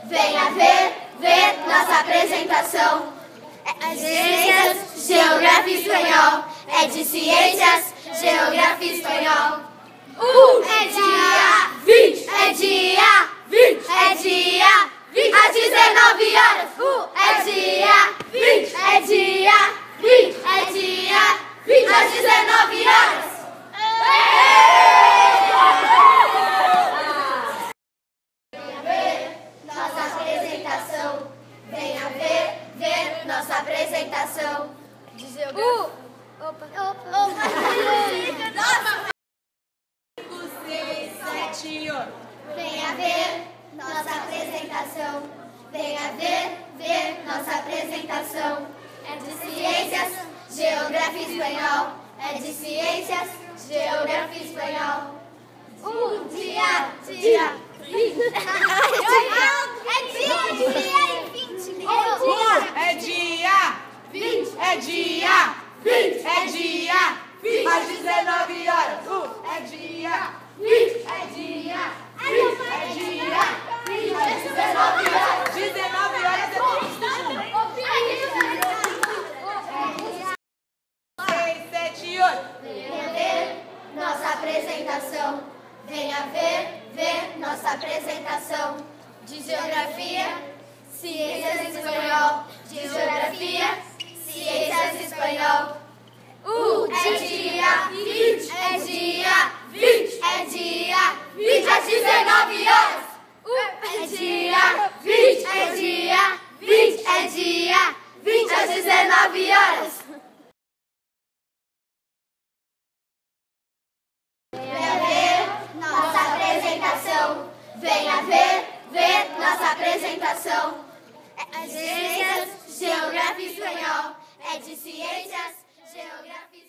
Venha ver nossa apresentação. É de Ciências, Geografia e Espanhol. É de Ciências, Geografia e Espanhol. É dia 20, é dia 20, é dia 20, às 19 horas. É dia 20, é dia 20, é dia 20, às 19 horas. Venha ver nossa apresentação. Venha ver nossa apresentação. De geografia. Opa. 5, 6, 7, 8. Venha ver nossa apresentação. Venha ver nossa apresentação. É de Ciências, Geografia e Espanhol. É de Ciências, Geografia e Espanhol. Dia 20. É dia 20. É dia 20, é dia 20, às 19 horas. É dia 20, é dia 20, é dia 20, às 19 horas. 19 horas é todo mundo junto. 6, 7, 8. Venha ver nossa apresentação. Venha ver nossa apresentação. De Geografia, Ciências e Espanhol. De Geografia, Ciências e Espanhol. É dia 20, é dia 20, é dia 20, às 19 horas. É dia 20, é dia 20, é dia 20, às 19 horas. Venha ver nossa apresentação. Venha ver nossa apresentação. É de Ciências, Geografia e Espanhol. É de Ciências, Geografia e